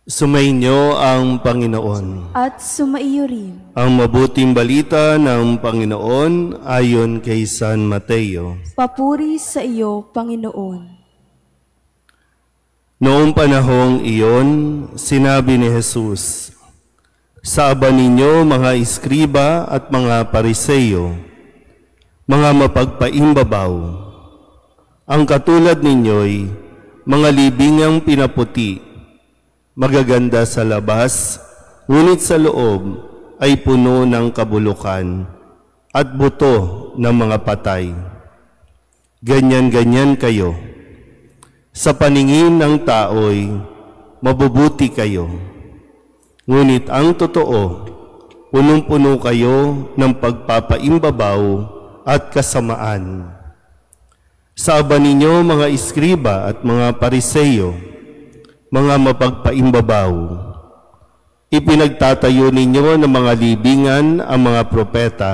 Sumainyo ang Panginoon. At sumaiyo rin. Ang mabuting balita ng Panginoon ayon kay San Mateo. Papuri sa iyo, Panginoon. Noong panahong iyon, sinabi ni Jesus, "Saaba ninyo mga iskriba at mga pariseyo, mga mapagpaimbabaw, ang katulad ninyo'y mga libingang pinaputi, magaganda sa labas, ngunit sa loob ay puno ng kabulukan at buto ng mga patay. Ganyan-ganyan kayo. Sa paningin ng tao'y mabubuti kayo. Ngunit ang totoo, punong-puno kayo ng pagpapaimbabaw at kasamaan. Saaba ninyo mga iskriba at mga pariseyo, mga mapagpaimbabaw, ipinagtatayo ninyo ng mga libingan ang mga propeta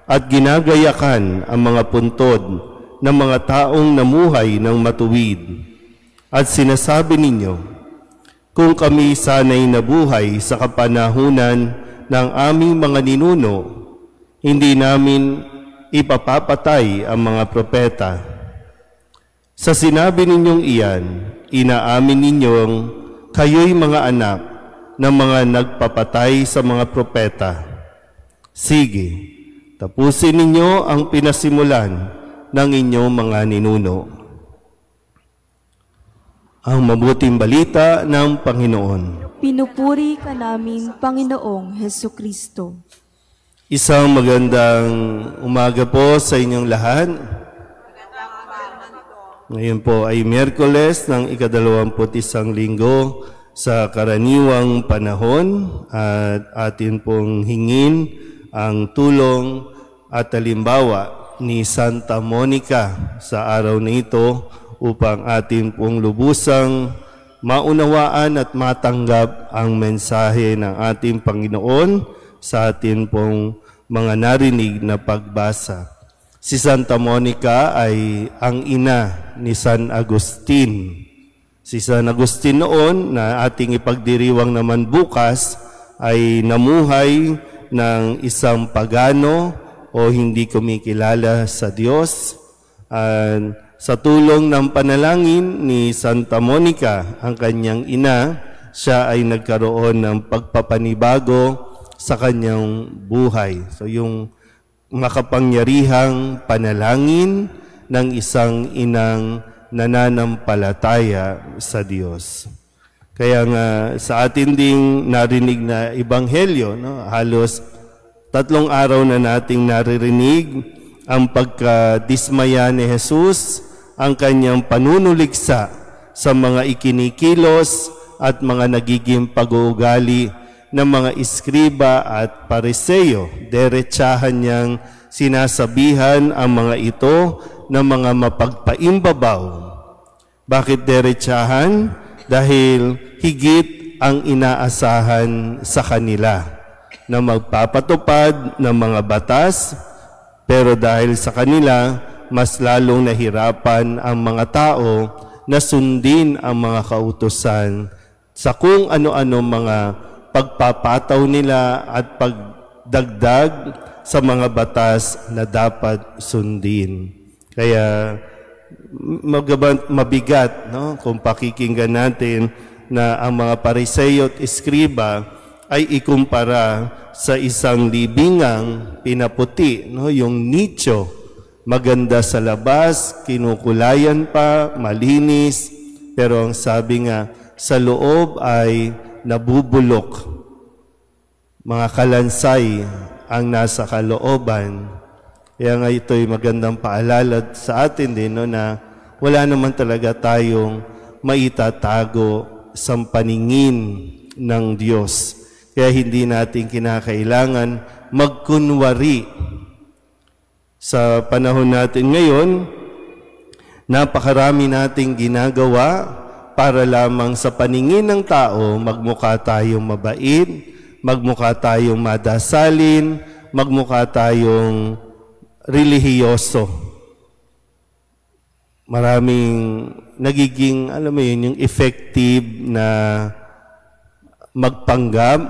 at ginagayakan ang mga puntod ng mga taong namuhay ng matuwid. At sinasabi ninyo, kung kami sana'y nabuhay sa kapanahunan ng aming mga ninuno, hindi namin ipapapatay ang mga propeta. Sa sinabi ninyong iyan, inaamin ninyong kayo'y mga anak ng mga nagpapatay sa mga propeta. Sige, tapusin ninyo ang pinasimulan ng inyong mga ninuno." Ang mabuting balita ng Panginoon. Pinupuri ka namin, Panginoong Hesukristo. Isang magandang umaga po sa inyong lahat. Ngayon po ay Miyerkules ng ika-21 linggo sa karaniwang panahon at atin pong hingin ang tulong at halimbawa ni Santa Monica sa araw na ito upang atin pong lubusang maunawaan at matanggap ang mensahe ng ating Panginoon sa atin pong mga narinig na pagbasa. Si Santa Monica ay ang ina ni San Agustin. Si San Agustin noon, na ating ipagdiriwang naman bukas, ay namuhay ng isang pagano o hindi kumikilala sa Diyos. Sa tulong ng panalangin ni Santa Monica, ang kanyang ina, siya ay nagkaroon ng pagpapanibago sa kanyang buhay. So yung makapangyarihang panalangin ng isang inang nananampalataya sa Diyos. Kaya nga sa atin ding narinig na ebanghelyo, halos 3 araw na nating naririnig ang pagkadismaya ni Jesus, ang kanyang panunuligsa sa mga ikinikilos at mga nagiging pag-uugali ng mga iskriba at pariseyo. Derechahan niyang sinasabihan ang mga ito ng mga mapagpaimbabaw. Bakit derechahan? Dahil higit ang inaasahan sa kanila na magpapatupad ng mga batas, pero dahil sa kanila, mas lalong nahirapan ang mga tao na sundin ang mga kautusan sa kung ano-ano mga pagpapataw nila at pagdagdag sa mga batas na dapat sundin. Kaya mabigat, kung pakikinggan natin na ang mga pariseyo at iskriba ay ikumpara sa isang libingang pinaputi, yung nicho, maganda sa labas, kinukulayan pa, malinis, pero ang sabi nga, sa loob ay nabubulok. Mga kalansay ang nasa kalooban. Kaya nga ito'y magandang paalala sa atin din, na wala naman talaga tayong maitatago sa paningin ng Diyos. Kaya hindi natin kinakailangan magkunwari. Sa panahon natin ngayon, napakarami nating ginagawa para lamang sa paningin ng tao, magmukha tayong mabait, magmukha tayong madasalin, magmukha tayong relihiyoso. Maraming nagiging, alam mo yun, yung effective na magpanggap,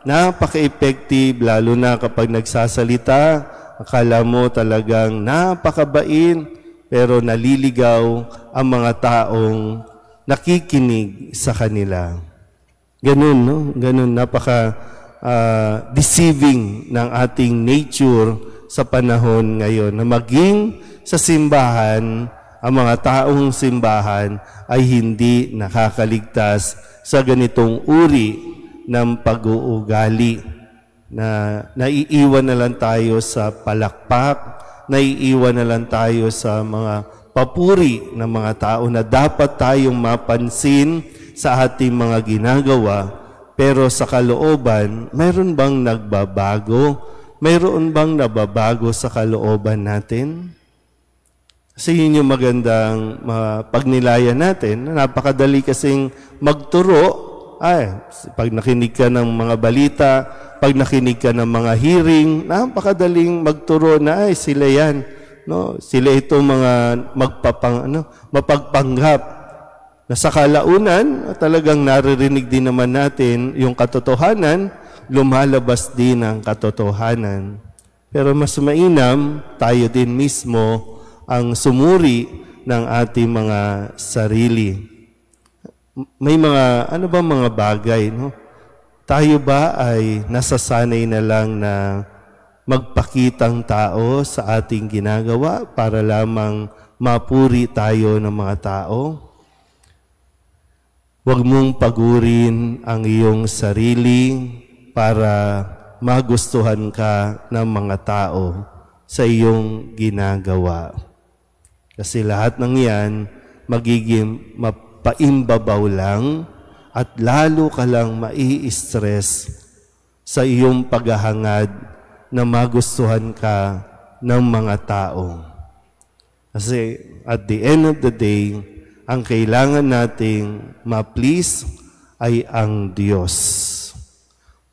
napaka-effective, lalo na kapag nagsasalita, akala mo talagang napakabain, pero naliligaw ang mga taong nakikinig sa kanila. Ganun, no? Ganun, deceiving ng ating nature sa panahon ngayon na maging sa simbahan, ang mga taong simbahan ay hindi nakakaligtas sa ganitong uri ng pag-uugali na naiiwan na lang tayo sa palakpak, naiiwan na lang tayo sa mga papuri ng mga tao na dapat tayong mapansin sa ating mga ginagawa, pero sa kalooban, mayroon bang nagbabago? Mayroon bang nababago sa kalooban natin? Kasi yun yung magandang pagnilayan natin. Napakadali kasing magturo. Pag nakinig ka ng mga balita, pag nakinig ka ng mga hearing, napakadaling magturo na sila yan. No? Sila ito mga mapagpanggap. Na sa kalaunan, talagang naririnig din naman natin yung katotohanan, lumalabas din ang katotohanan. Pero mas mainam, tayo din mismo ang sumuri ng ating mga sarili. May mga, ano ba mga bagay, no? Tayo ba ay nasasanay na lang na magpakitang tao sa ating ginagawa para lamang mapuri tayo ng mga tao? Huwag mong pagurin ang iyong sarili para magustuhan ka ng mga tao sa iyong ginagawa. Kasi lahat ng yan magiging mapaimbabaw lang at lalo ka lang mai-stress sa iyong paghahangad na magustuhan ka ng mga tao. Kasi at the end of the day, ang kailangan nating ma-please ay ang Diyos.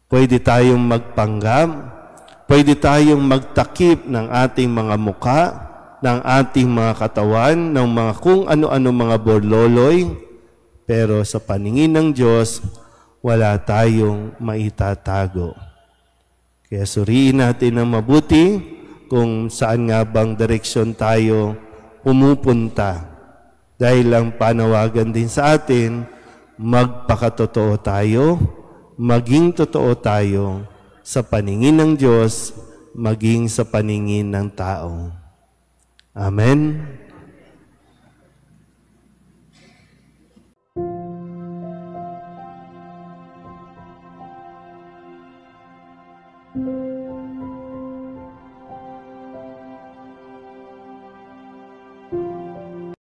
Pwede tayong magpanggap, pwede tayong magtakip ng ating mga muka, ng ating mga katawan, ng mga kung ano-ano mga borloloy, pero sa paningin ng Diyos, wala tayong maitatago. Kaya suriin natin ng mabuti kung saan nga bang direksyon tayo pumupunta. Dahil ang panawagan din sa atin, magpakatotoo tayo, maging totoo tayo sa paningin ng Diyos, maging sa paningin ng tao. Amen. Thank you.